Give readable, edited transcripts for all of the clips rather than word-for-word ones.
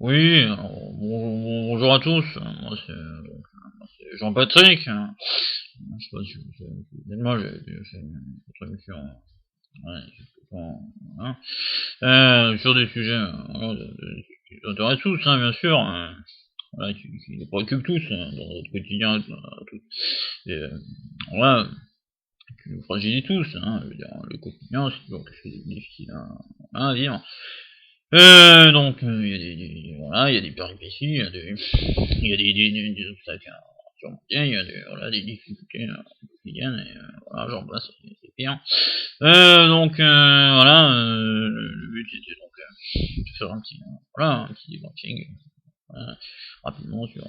Oui, alors, bonjour à tous. Moi, c'est Jean-Patrick. Je sais pas si moi, j'ai fait une contribution ouais, hein, sur des sujets voilà, qui nous intéressent tous, hein, bien sûr. Voilà, qui nous préoccupent tous dans notre quotidien. Tous. Et, voilà, qui nous fragilisent tous. Hein, je veux dire, le quotidien, c'est toujours quelque chose de difficile à vivre. Il y a voilà, il y a des péripéties, il y a des obstacles à surmonter, il y a voilà, des difficultés quotidiennes et voilà, j'en passe, c'est pire. Voilà, le but c'était donc de faire un petit, voilà, un petit débriefing, voilà, rapidement sur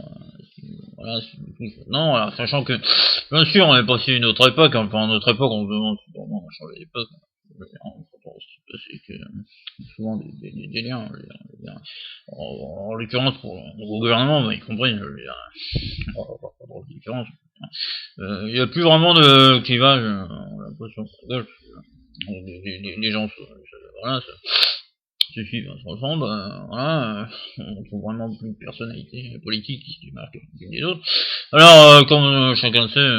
voilà, ce qui nous touche maintenant. Alors, sachant que, bien sûr, on est passé à une autre époque, hein, enfin, notre époque, on se demande si vraiment on a changé d'époque. C'est que souvent des liens. Je veux dire. En l'occurrence, pour le gouvernement, bah, y compris, je veux dire, on va pas trop de différence. Il n'y a plus vraiment de clivage, on a l'impression, à gauche. Les gens voilà, se suivent, se ressemblent, voilà, on trouve vraiment plus de personnalité politique qui se démarque l'une des autres. Alors, comme chacun le sait,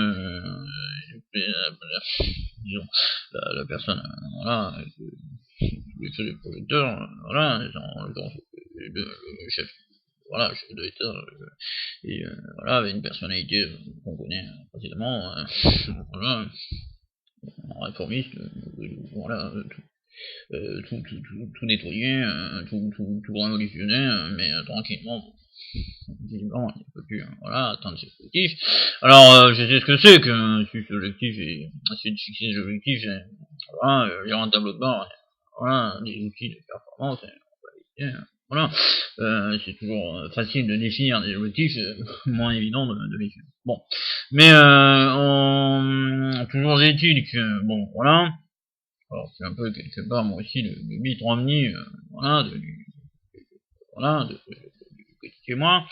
disons, la personne, voilà, les feux des projecteurs, voilà, en l'occurrence, le chef, voilà, le chef de l'État, et voilà, avait une personnalité qu'on connaît précédemment, voilà, un réformiste, voilà, tout nettoyer, tout révolutionner, mais tranquillement, bon, visiblement, il ne peut plus voilà, atteindre ses objectifs. Alors, je sais ce que c'est que si cet objectif est essayer de fixer des objectifs, et, voilà, lire un tableau de bord, voilà, des outils de performance, voilà, c'est toujours facile de définir des objectifs, moins évident de les faire. Bon, mais toujours est-il que, bon, voilà, alors c'est un peu quelque part moi aussi le mythe revenu, voilà, voilà, du côté de chez moi.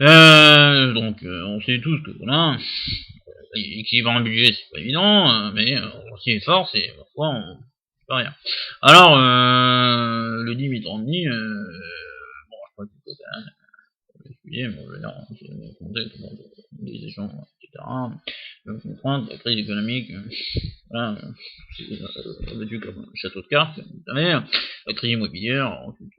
On sait tous que voilà, équilibrer un budget c'est pas évident, mais on s'y efforce et parfois on fait pas rien. Alors, le dit mythe revenu, bon, je crois qu'il faut quand même expliquer, bon, je veux dire, c'est le contexte des échanges, etc. Comprendre la crise économique, voilà, c'est abattu comme un château de cartes, vous savez, la crise immobilière, ensuite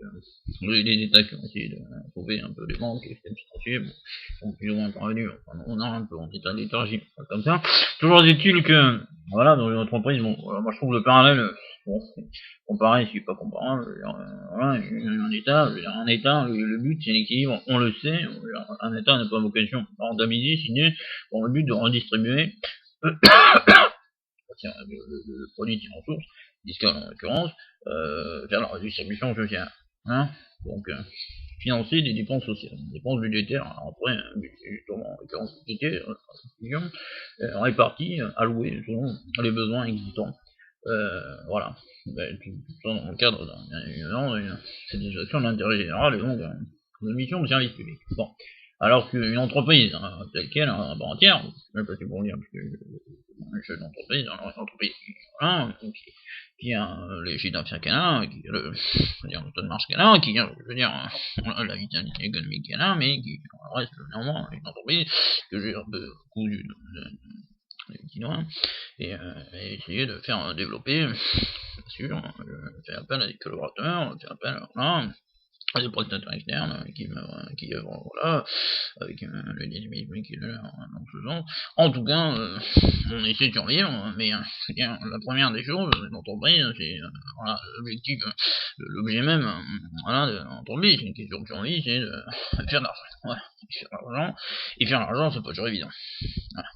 les États qui ont essayé de sauver un peu les banques et les systèmes financiers, bon, sont plus ou moins parvenus, enfin on a un peu en état de léthargie, comme ça. Toujours est-il que, voilà, dans une entreprise, bon, voilà, moi je trouve le parallèle, bon, comparé, c'est pas comparable, je veux dire, voilà, un État, je veux dire, un État, le but c'est l'équilibre, on le sait, un État n'a pas vocation à rentabiliser, sinon, dans le but de redistribuer le produit tiré en source, fiscal en l'occurrence, vers la redistribution sociale. Hein donc, financer des dépenses sociales, des dépenses budgétaires, alors après, justement, en l'occurrence budgétaire, réparties, allouées selon les besoins existants. Voilà. Tout ça dans le cadre d'une satisfaction de l'intérêt général et donc d'une mission de service public. Bon. Alors qu'une entreprise, telle qu'elle, à part entière, je ne sais pas si pour dire, parce que un chef d'entreprise, alors une entreprise voilà, qui a les chiffres d'affaires qu'elle a, qui a le taux de marge qu'elle a, qui a, je veux dire, la vitalité économique qu'elle a, mais qui reste néanmoins une entreprise que j'ai un peu cousu de et essayer de faire développer, bien sûr, faire appel à des collaborateurs, faire appel voilà, à des prestataires externes qui voilà, avec le dynamisme qui est là dans ce sens. En tout cas, on essaie de survivre, mais la première des choses, l'entreprise, c'est voilà, l'objectif, l'objet même voilà, de l'entreprise, c'est une question de survie, c'est de faire de l'argent. Voilà, et faire l'argent, c'est pas toujours évident. Voilà.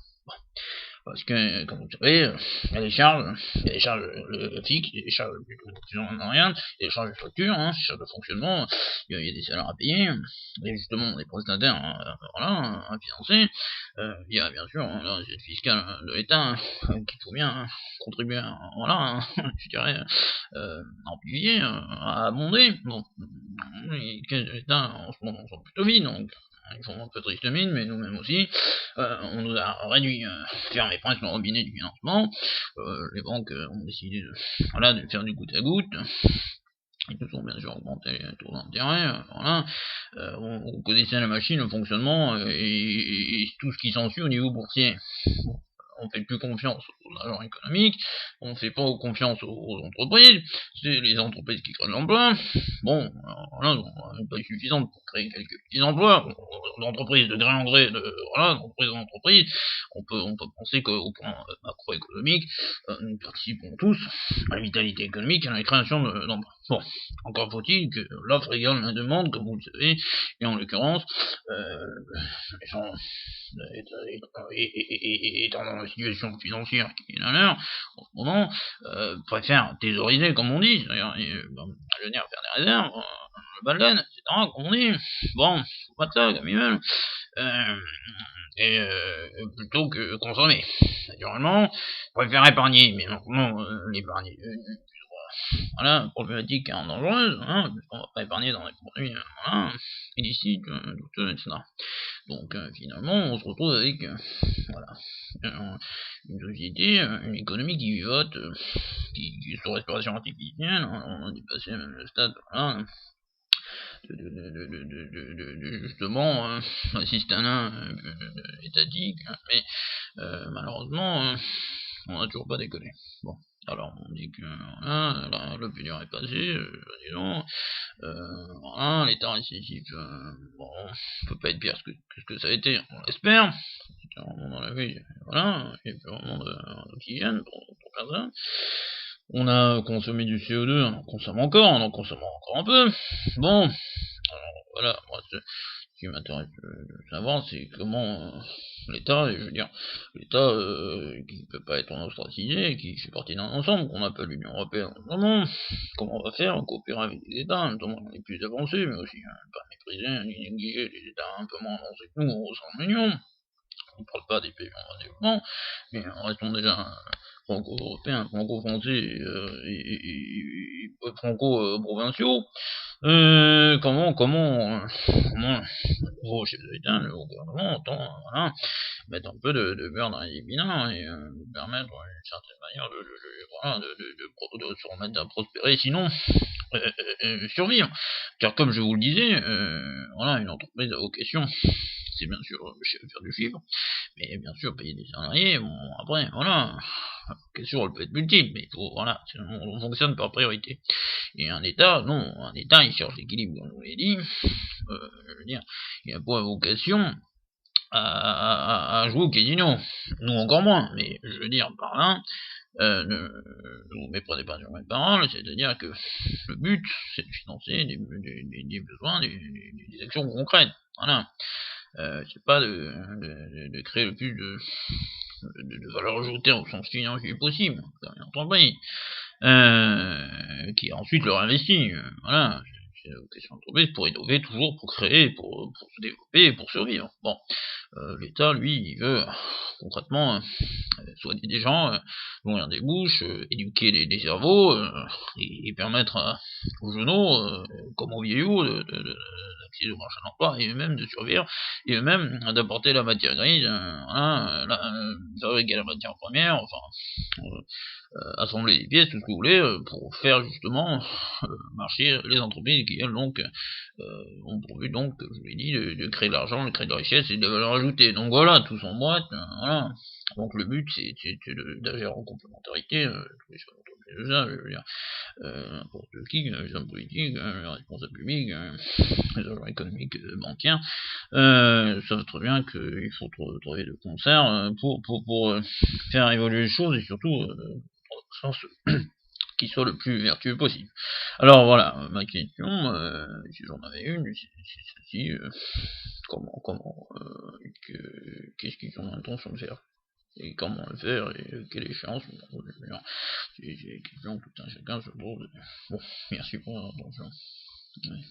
Parce que, comme vous le savez, il y a des charges fixes, il y a des charges plus en rien, il y a des charges de structure, des charges de fonctionnement, il y a des salaires à payer, et justement des prestataires voilà, à financer, il y a bien sûr la recette fiscale de l'État qu'il faut bien contribuer à, voilà, je dirais, amplifier, à abonder. Bon, les caisses de l'État en ce moment sont plutôt vides, donc ils font un peu triste mine, mais nous-mêmes aussi. On nous a réduit, fermé presque le robinet du financement. Les banques ont décidé de, voilà, de faire du goutte à goutte. Ils nous ont bien sûr augmenté les taux d'intérêt, voilà. Vous connaissez la machine, le fonctionnement, et tout ce qui s'ensuit au niveau boursier. On fait plus confiance aux agents économiques, on fait pas confiance aux entreprises, c'est les entreprises qui créent de l'emploi. Bon, alors voilà, on n'est pas suffisante pour créer quelques petits emplois, d'entreprise de gré en gré, voilà, d'entreprise en entreprise. On peut penser qu'au plan macroéconomique, nous participons tous à la vitalité économique et à la création d'emplois. Bon, encore faut-il que l'offre égale la demande, comme vous le savez, et en l'occurrence, les gens étant dans la situation financière qui est la leur, en ce moment, préfèrent thésauriser, comme on dit, c'est-à-dire, je veux dire, faire des réserves, le baleine, etc., comme on dit. Bon, faut pas de ça, comme ils veulent. Plutôt que consommer. Naturellement, préfère épargner, mais non, l'épargne, voilà, problématique dangereuse, hein, puisqu'on va pas épargner dans les produits, voilà, illicites, douteux, etc. Donc finalement, on se retrouve avec voilà, une société, une économie qui vivote, qui est sous respiration artificielle, on a dépassé même le stade, voilà, justement l'assistanat étatique, mais malheureusement, on n'a toujours pas déconné. Bon, alors on dit que voilà, le plus dur est passé, disons, voilà, l'état récessif, bon, peut pas être pire que ce que ça a été, on l'espère. C'était vraiment dans la vie, voilà, il n'y a plus vraiment d'oxygène pour faire ça. On a consommé du CO2, on en consomme encore, on en consomme encore un peu. Bon, alors voilà, moi ce qui m'intéresse de savoir, c'est comment l'État, je veux dire, l'État qui ne peut pas être ostracisé, qui fait partie d'un ensemble qu'on appelle l'Union Européenne en ce moment, comment on va faire, coopérer avec les États, notamment les plus avancés, mais aussi pas mépriser ni négliger les États un peu moins avancés que nous au sein de l'Union. On ne parle pas des pays en développement, mais restons déjà franco-européens, franco-français et franco-provinciaux. Comment le nouveau chef de l'État, le gouvernement entend voilà, mettre un peu de beurre dans les épinards et permettre d'une certaine manière voilà, de se remettre à prospérer, sinon survivre. Car comme je vous le disais, voilà, une entreprise à vocation, c'est bien sûr faire du chiffre, mais bien sûr payer des salariés, bon après, voilà, la question elle peut être multiple, mais il faut, voilà, on fonctionne par priorité. Et un État, non, un État il cherche l'équilibre, comme je vous l'ai dit, je veux dire, il a pas vocation à jouer au casino. Nous encore moins, mais je veux dire par là, ne vous méprenez pas sur mes paroles, c'est-à-dire que le but, c'est de financer des besoins, des actions concrètes. Voilà. C'est pas de créer le plus de valeur ajoutée au sens financier possible, comme une entreprise, qui ensuite le réinvestit. Voilà. C'est une vocation d'entreprise pour innover toujours, pour créer, pour se développer et pour survivre. Bon. L'État, lui, il veut concrètement soigner des gens, nourrir des bouches, éduquer des cerveaux, et permettre aux jeunes, comme aux vieillots, d'accéder au marché de l'emploi, et eux-mêmes de survivre, et eux-mêmes d'apporter la matière grise, voilà, fabriquer la matière première, enfin, assembler des pièces, tout ce que vous voulez, pour faire justement marcher les entreprises qui, elles, donc, ont pour but, donc, je vous l'ai dit, de créer de l'argent, de créer de la richesse et de la valeur ajoutée. Donc voilà, tous en boîte, voilà. Donc le but, c'est d'agir en complémentarité, tous les chefs d'entreprise, ça, je veux dire, n'importe qui, les hommes politiques, les responsables publics, les agents économiques, bancaires, savent très bien qu'il faut travailler de concert pour faire évoluer les choses et surtout dans un sens qui soit le plus vertueux possible. Alors voilà, ma question, si j'en avais une, c'est ceci, qu'est-ce qu'ils ont l'intention de faire et comment le faire, et quelle échéance, c'est des questions que tout un chacun se pose. Bon, merci pour votre attention. Ouais.